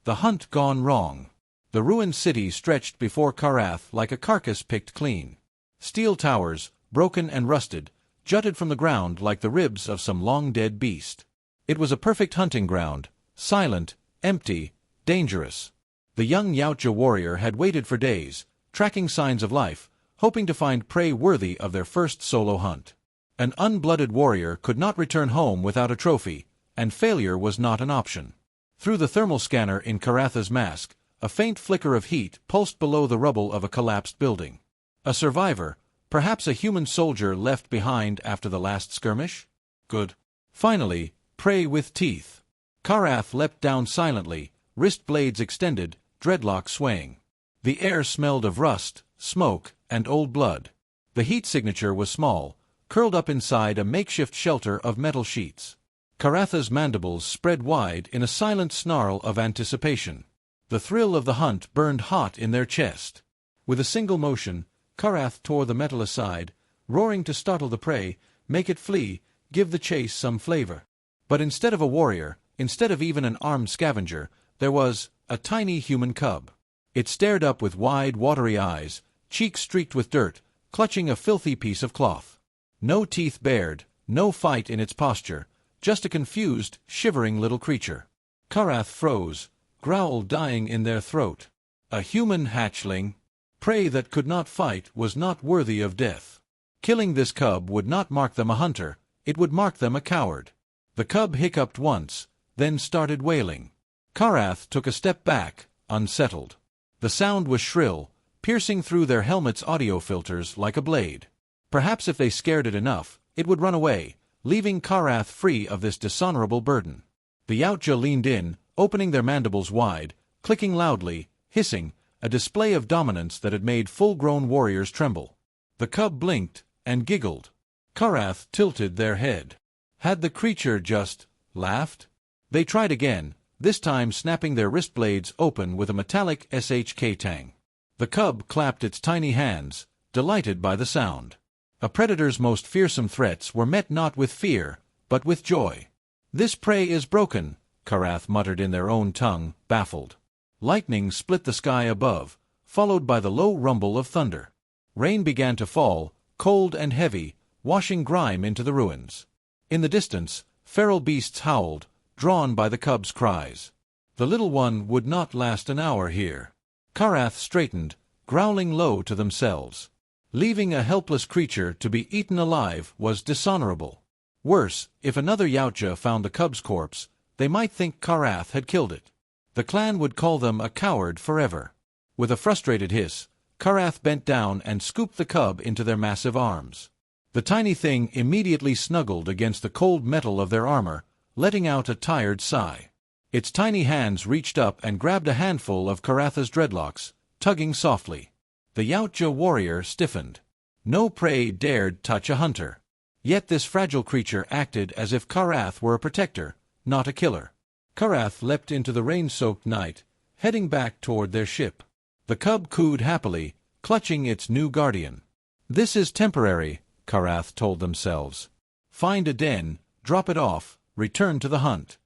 The hunt gone wrong. The ruined city stretched before Karath like a carcass picked clean. Steel towers, broken and rusted, jutted from the ground like the ribs of some long-dead beast. It was a perfect hunting ground, silent, empty, dangerous. The young Yautja warrior had waited for days, tracking signs of life, hoping to find prey worthy of their first solo hunt. An unblooded warrior could not return home without a trophy, and failure was not an option. Through the thermal scanner in Karatha's mask, a faint flicker of heat pulsed below the rubble of a collapsed building. A survivor, perhaps a human soldier left behind after the last skirmish? Good. Finally, prey with teeth. Karath leapt down silently, wrist blades extended, dreadlocks swaying. The air smelled of rust, smoke, and old blood. The heat signature was small, curled up inside a makeshift shelter of metal sheets. Karatha's mandibles spread wide in a silent snarl of anticipation. The thrill of the hunt burned hot in their chest. With a single motion, Karath tore the metal aside, roaring to startle the prey, make it flee, give the chase some flavor. But instead of a warrior, instead of even an armed scavenger, there was a tiny human cub. It stared up with wide, watery eyes, cheeks streaked with dirt, clutching a filthy piece of cloth. No teeth bared, no fight in its posture, just a confused, shivering little creature. Karath froze, growl dying in their throat. A human hatchling? Prey that could not fight was not worthy of death. Killing this cub would not mark them a hunter, it would mark them a coward. The cub hiccuped once, then started wailing. Karath took a step back, unsettled. The sound was shrill, piercing through their helmets' audio filters like a blade. Perhaps if they scared it enough, it would run away, leaving Karath free of this dishonorable burden. The Yautja leaned in, opening their mandibles wide, clicking loudly, hissing, a display of dominance that had made full-grown warriors tremble. The cub blinked and giggled. Karath tilted their head. Had the creature just laughed? They tried again, this time snapping their wrist blades open with a metallic SHK tang. The cub clapped its tiny hands, delighted by the sound. A predator's most fearsome threats were met not with fear, but with joy. "This prey is broken," Karath muttered in their own tongue, baffled. Lightning split the sky above, followed by the low rumble of thunder. Rain began to fall, cold and heavy, washing grime into the ruins. In the distance, feral beasts howled, drawn by the cub's cries. The little one would not last an hour here. Karath straightened, growling low to themselves. Leaving a helpless creature to be eaten alive was dishonorable. Worse, if another Yautja found the cub's corpse, they might think Karath had killed it. The clan would call them a coward forever. With a frustrated hiss, Karath bent down and scooped the cub into their massive arms. The tiny thing immediately snuggled against the cold metal of their armor, letting out a tired sigh. Its tiny hands reached up and grabbed a handful of Karatha's dreadlocks, tugging softly. The Yautja warrior stiffened. No prey dared touch a hunter. Yet this fragile creature acted as if Karath were a protector, not a killer. Karath leapt into the rain-soaked night, heading back toward their ship. The cub cooed happily, clutching its new guardian. "This is temporary," Karath told themselves. "Find a den, drop it off, return to the hunt."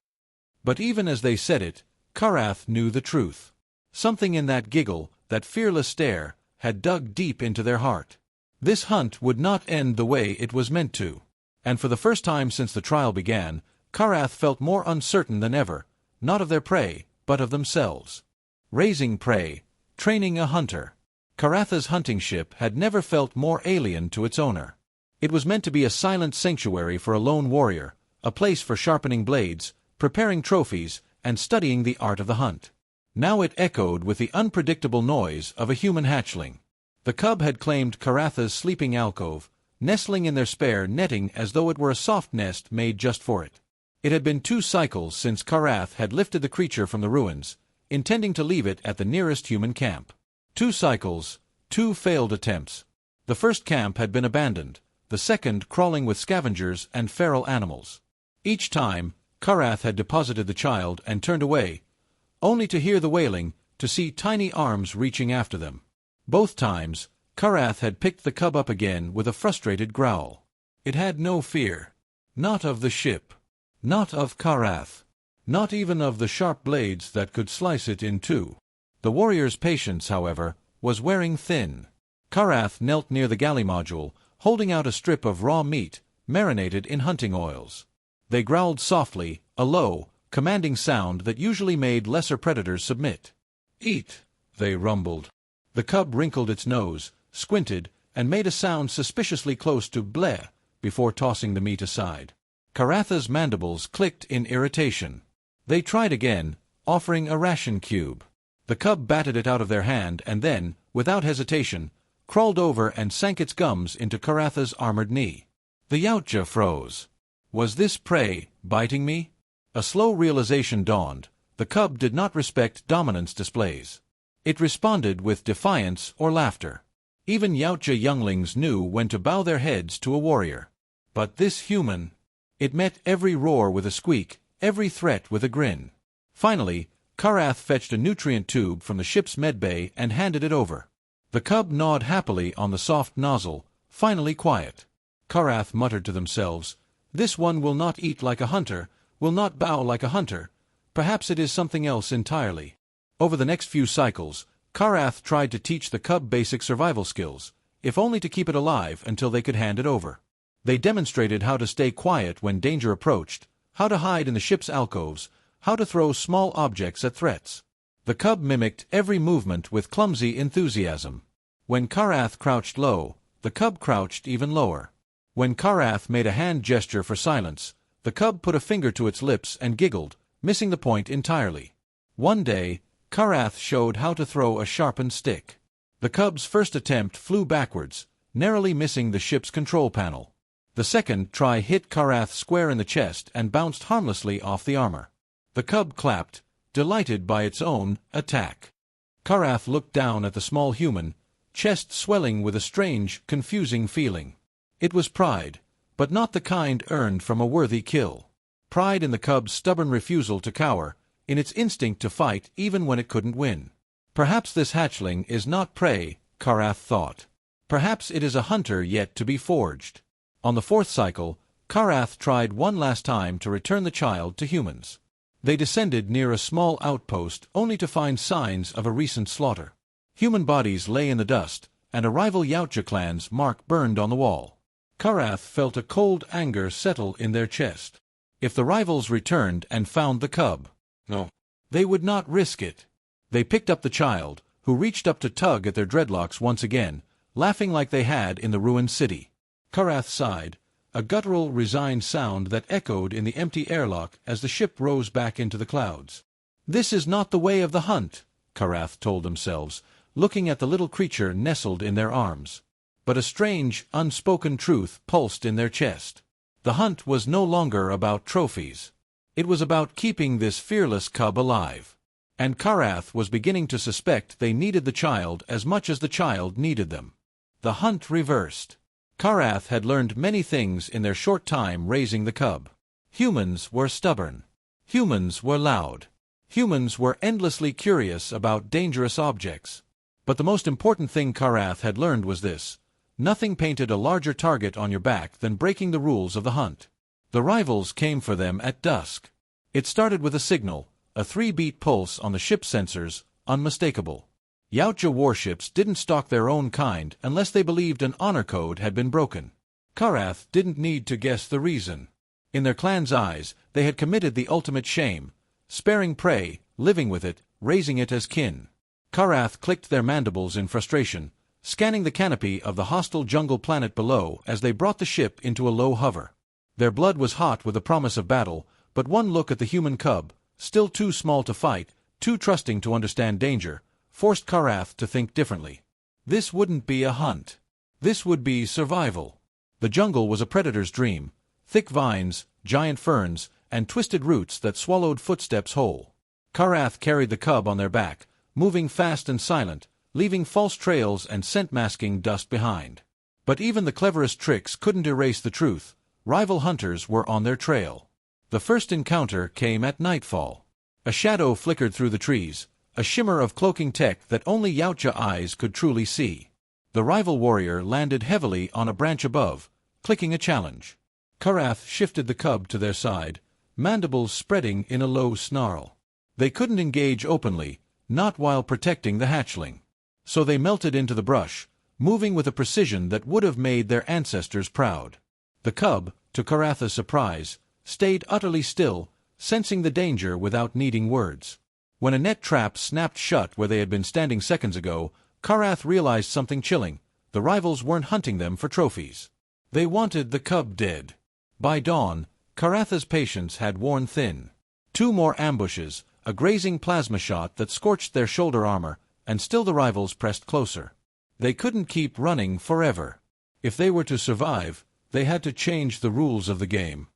But even as they said it, Karath knew the truth. Something in that giggle, that fearless stare, had dug deep into their heart. This hunt would not end the way it was meant to. And for the first time since the trial began, Karath felt more uncertain than ever, not of their prey, but of themselves. Raising prey, training a hunter. Karatha's hunting ship had never felt more alien to its owner. It was meant to be a silent sanctuary for a lone warrior, a place for sharpening blades, preparing trophies, and studying the art of the hunt. Now it echoed with the unpredictable noise of a human hatchling. The cub had claimed Karatha's sleeping alcove, nestling in their spare netting as though it were a soft nest made just for it. It had been 2 cycles since Karath had lifted the creature from the ruins, intending to leave it at the nearest human camp. 2 cycles, 2 failed attempts. The first camp had been abandoned, the second crawling with scavengers and feral animals. Each time, Karath had deposited the child and turned away, only to hear the wailing, to see tiny arms reaching after them. Both times, Karath had picked the cub up again with a frustrated growl. It had no fear. Not of the ship. Not of Karath. not even of the sharp blades that could slice it in two. The warrior's patience, however, was wearing thin. Karath knelt near the galley module, holding out a strip of raw meat, marinated in hunting oils. They growled softly, a low, commanding sound that usually made lesser predators submit. "Eat," they rumbled. The cub wrinkled its nose, squinted, and made a sound suspiciously close to bleh before tossing the meat aside. Karatha's mandibles clicked in irritation. They tried again, offering a ration cube. The cub batted it out of their hand and then, without hesitation, crawled over and sank its gums into Karatha's armored knee. The Yautja froze. Was this prey biting me? A slow realization dawned. The cub did not respect dominance displays. It responded with defiance or laughter. Even Yautja younglings knew when to bow their heads to a warrior. But this human... It met every roar with a squeak, every threat with a grin. Finally, Karath fetched a nutrient tube from the ship's medbay and handed it over. The cub gnawed happily on the soft nozzle, finally quiet. Karath muttered to themselves, "This one will not eat like a hunter, will not bow like a hunter. Perhaps it is something else entirely." Over the next few cycles, Karath tried to teach the cub basic survival skills, if only to keep it alive until they could hand it over. They demonstrated how to stay quiet when danger approached, how to hide in the ship's alcoves, how to throw small objects at threats. The cub mimicked every movement with clumsy enthusiasm. When Karath crouched low, the cub crouched even lower. When Karath made a hand gesture for silence, the cub put a finger to its lips and giggled, missing the point entirely. One day, Karath showed how to throw a sharpened stick. The cub's first attempt flew backwards, narrowly missing the ship's control panel. The second try hit Karath square in the chest and bounced harmlessly off the armor. The cub clapped, delighted by its own attack. Karath looked down at the small human, chest swelling with a strange, confusing feeling. It was pride, but not the kind earned from a worthy kill. Pride in the cub's stubborn refusal to cower, in its instinct to fight even when it couldn't win. Perhaps this hatchling is not prey, Karath thought. Perhaps it is a hunter yet to be forged. On the fourth cycle, Karath tried one last time to return the child to humans. They descended near a small outpost only to find signs of a recent slaughter. Human bodies lay in the dust, and a rival Yautja clan's mark burned on the wall. Karath felt a cold anger settle in their chest. If the rivals returned and found the cub, no, they would not risk it. They picked up the child, who reached up to tug at their dreadlocks once again, laughing like they had in the ruined city. Karath sighed, a guttural, resigned sound that echoed in the empty airlock as the ship rose back into the clouds. "This is not the way of the hunt," Karath told themselves, looking at the little creature nestled in their arms. But a strange, unspoken truth pulsed in their chest. The hunt was no longer about trophies. It was about keeping this fearless cub alive. And Karath was beginning to suspect they needed the child as much as the child needed them. The hunt reversed. Karath had learned many things in their short time raising the cub. Humans were stubborn. Humans were loud. Humans were endlessly curious about dangerous objects. But the most important thing Karath had learned was this: nothing painted a larger target on your back than breaking the rules of the hunt. The rivals came for them at dusk. It started with a signal, a 3-beat pulse on the ship's sensors, unmistakable. Yautja warships didn't stalk their own kind unless they believed an honor code had been broken. Karath didn't need to guess the reason. In their clan's eyes, they had committed the ultimate shame, sparing prey, living with it, raising it as kin. Karath clicked their mandibles in frustration, scanning the canopy of the hostile jungle planet below as they brought the ship into a low hover. Their blood was hot with the promise of battle, but one look at the human cub, still too small to fight, too trusting to understand danger, forced Karath to think differently. This wouldn't be a hunt. This would be survival. The jungle was a predator's dream: thick vines, giant ferns, and twisted roots that swallowed footsteps whole. Karath carried the cub on their back, moving fast and silent, leaving false trails and scent-masking dust behind. But even the cleverest tricks couldn't erase the truth: rival hunters were on their trail. The first encounter came at nightfall. A shadow flickered through the trees, a shimmer of cloaking tech that only Yautja eyes could truly see. The rival warrior landed heavily on a branch above, clicking a challenge. Karath shifted the cub to their side, mandibles spreading in a low snarl. They couldn't engage openly, not while protecting the hatchling. So they melted into the brush, moving with a precision that would have made their ancestors proud. The cub, to Karatha's surprise, stayed utterly still, sensing the danger without needing words. When a net trap snapped shut where they had been standing seconds ago, Karath realized something chilling. The rivals weren't hunting them for trophies. They wanted the cub dead. By dawn, Karatha's patience had worn thin. 2 more ambushes, a grazing plasma shot that scorched their shoulder armor, and still the rivals pressed closer. They couldn't keep running forever. If they were to survive, they had to change the rules of the game.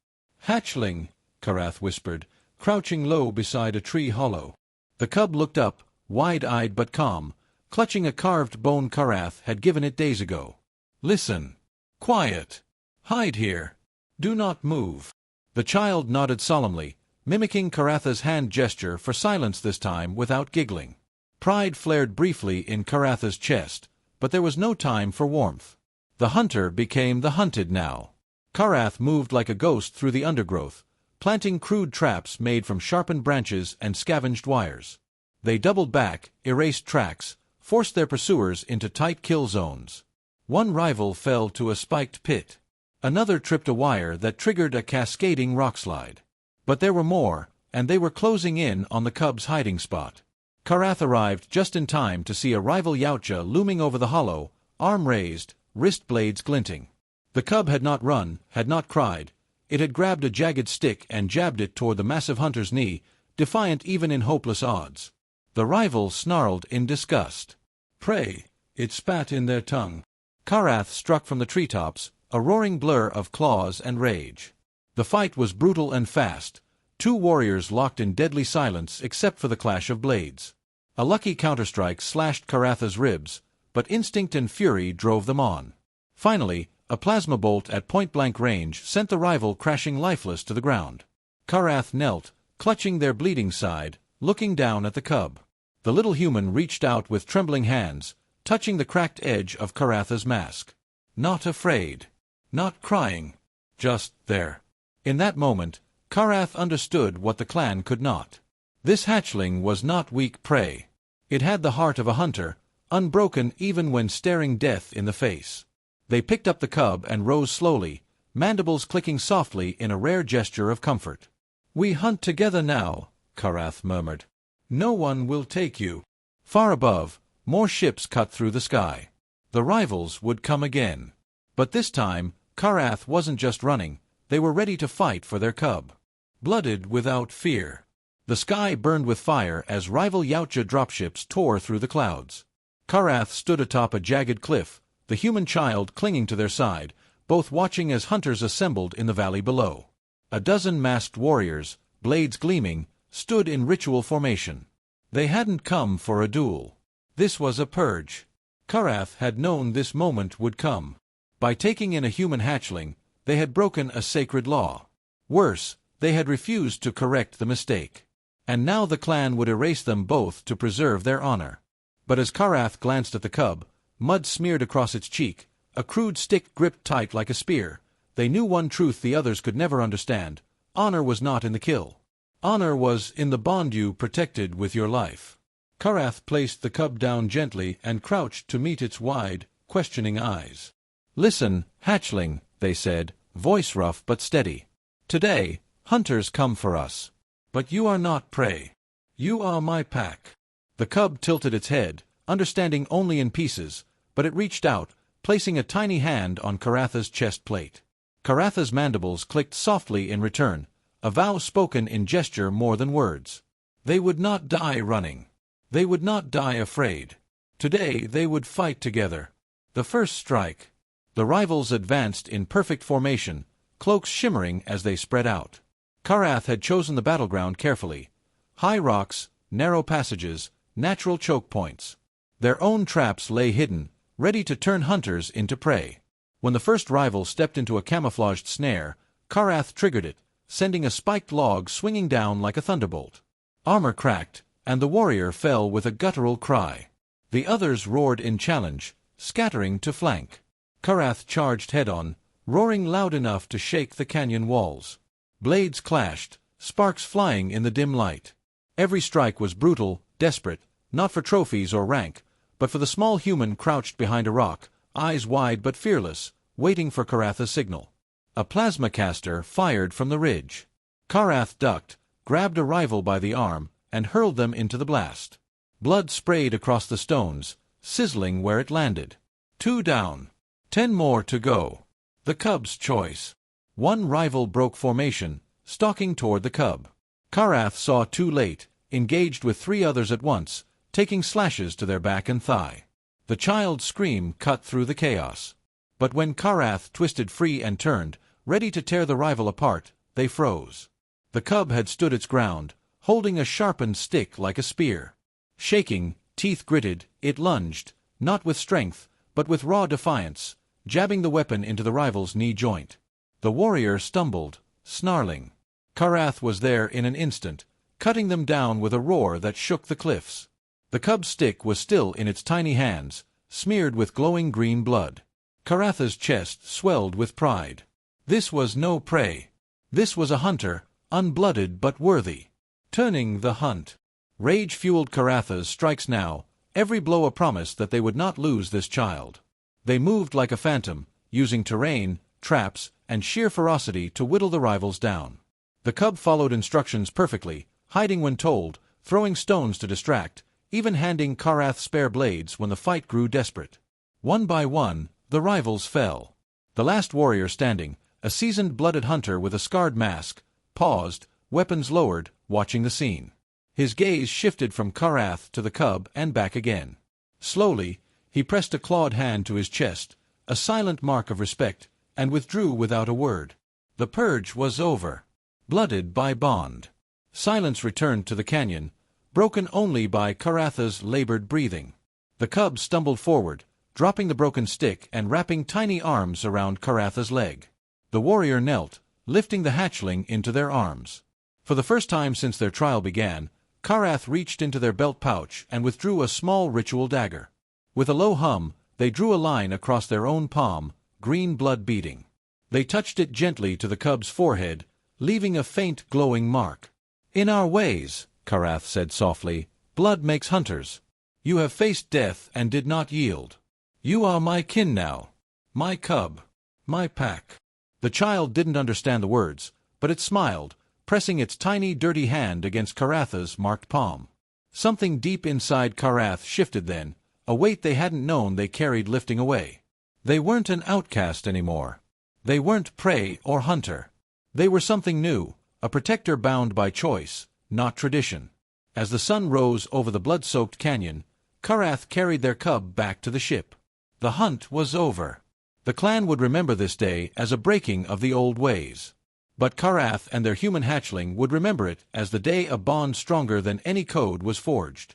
"Hatchling," Karath whispered, crouching low beside a tree hollow. The cub looked up, wide-eyed but calm, clutching a carved bone Karath had given it days ago. "Listen. Quiet. Hide here. Do not move." The child nodded solemnly, mimicking Karatha's hand gesture for silence this time without giggling. Pride flared briefly in Karatha's chest, but there was no time for warmth. The hunter became the hunted now. Karath moved like a ghost through the undergrowth, planting crude traps made from sharpened branches and scavenged wires. They doubled back, erased tracks, forced their pursuers into tight kill zones. One rival fell to a spiked pit. Another tripped a wire that triggered a cascading rockslide. But there were more, and they were closing in on the cub's hiding spot. Karath arrived just in time to see a rival Yautja looming over the hollow, arm raised, wrist blades glinting. The cub had not run, had not cried. It had grabbed a jagged stick and jabbed it toward the massive hunter's knee, defiant even in hopeless odds. The rival snarled in disgust. "Prey," it spat in their tongue. Karath struck from the treetops, a roaring blur of claws and rage. The fight was brutal and fast, 2 warriors locked in deadly silence except for the clash of blades. A lucky counterstrike slashed Karatha's ribs, but instinct and fury drove them on. Finally, a plasma bolt at point-blank range sent the rival crashing lifeless to the ground. Karath knelt, clutching their bleeding side, looking down at the cub. The little human reached out with trembling hands, touching the cracked edge of Karatha's mask. Not afraid. Not crying. Just there. In that moment, Karath understood what the clan could not. This hatchling was not weak prey. It had the heart of a hunter, unbroken even when staring death in the face. They picked up the cub and rose slowly, mandibles clicking softly in a rare gesture of comfort. "We hunt together now," Karath murmured. "No one will take you." Far above, more ships cut through the sky. The rivals would come again. But this time, Karath wasn't just running, they were ready to fight for their cub. Blooded without fear. The sky burned with fire as rival Yautja dropships tore through the clouds. Karath stood atop a jagged cliff, the human child clinging to their side, both watching as hunters assembled in the valley below. A dozen masked warriors, blades gleaming, stood in ritual formation. They hadn't come for a duel. This was a purge. Karath had known this moment would come. By taking in a human hatchling, they had broken a sacred law. Worse, they had refused to correct the mistake. And now the clan would erase them both to preserve their honor. But as Karath glanced at the cub, mud smeared across its cheek, a crude stick gripped tight like a spear, they knew one truth the others could never understand: honor was not in the kill. Honor was in the bond you protected with your life. Karath placed the cub down gently and crouched to meet its wide, questioning eyes. "Listen, hatchling," they said, voice rough but steady. "Today, hunters come for us. But you are not prey. You are my pack." The cub tilted its head, understanding only in pieces, but it reached out, placing a tiny hand on Karatha's chest plate. Karatha's mandibles clicked softly in return, a vow spoken in gesture more than words. They would not die running. They would not die afraid. Today they would fight together. The first strike. The rivals advanced in perfect formation, cloaks shimmering as they spread out. Karath had chosen the battleground carefully. High rocks, narrow passages, natural choke points. Their own traps lay hidden, ready to turn hunters into prey. When the first rival stepped into a camouflaged snare, Karath triggered it, sending a spiked log swinging down like a thunderbolt. Armor cracked, and the warrior fell with a guttural cry. The others roared in challenge, scattering to flank. Karath charged head-on, roaring loud enough to shake the canyon walls. Blades clashed, sparks flying in the dim light. Every strike was brutal, desperate, not for trophies or rank, but for the small human crouched behind a rock, eyes wide but fearless, waiting for Karatha's signal. A plasma caster fired from the ridge. Karath ducked, grabbed a rival by the arm, and hurled them into the blast. Blood sprayed across the stones, sizzling where it landed. 2 down. 10 more to go. The cub's choice. One rival broke formation, stalking toward the cub. Karath saw too late, engaged with 3 others at once, taking slashes to their back and thigh. The child's scream cut through the chaos. But when Karath twisted free and turned, ready to tear the rival apart, they froze. The cub had stood its ground, holding a sharpened stick like a spear. Shaking, teeth gritted, it lunged, not with strength, but with raw defiance, jabbing the weapon into the rival's knee joint. The warrior stumbled, snarling. Karath was there in an instant, cutting them down with a roar that shook the cliffs. The cub's stick was still in its tiny hands, smeared with glowing green blood. Karatha's chest swelled with pride. This was no prey. This was a hunter, unblooded but worthy. Turning the hunt. Rage fueled Karatha's strikes now, every blow a promise that they would not lose this child. They moved like a phantom, using terrain, traps, and sheer ferocity to whittle the rivals down. The cub followed instructions perfectly, hiding when told, throwing stones to distract, even handing Karath spare blades when the fight grew desperate. One by one, the rivals fell. The last warrior standing, a seasoned blooded hunter with a scarred mask, paused, weapons lowered, watching the scene. His gaze shifted from Karath to the cub and back again. Slowly, he pressed a clawed hand to his chest, a silent mark of respect, and withdrew without a word. The purge was over. Blooded by bond. Silence returned to the canyon, broken only by Karatha's labored breathing. The cub stumbled forward, dropping the broken stick and wrapping tiny arms around Karatha's leg. The warrior knelt, lifting the hatchling into their arms. For the first time since their trial began, Karath reached into their belt pouch and withdrew a small ritual dagger. With a low hum, they drew a line across their own palm, green blood beading. They touched it gently to the cub's forehead, leaving a faint glowing mark. "In our ways," Karath said softly, "blood makes hunters. You have faced death and did not yield. You are my kin now. My cub. My pack." The child didn't understand the words, but it smiled, pressing its tiny dirty hand against Karatha's marked palm. Something deep inside Karath shifted then, a weight they hadn't known they carried lifting away. They weren't an outcast anymore. They weren't prey or hunter. They were something new, a protector bound by choice, not tradition. As the sun rose over the blood-soaked canyon, Karath carried their cub back to the ship. The hunt was over. The clan would remember this day as a breaking of the old ways. But Karath and their human hatchling would remember it as the day a bond stronger than any code was forged.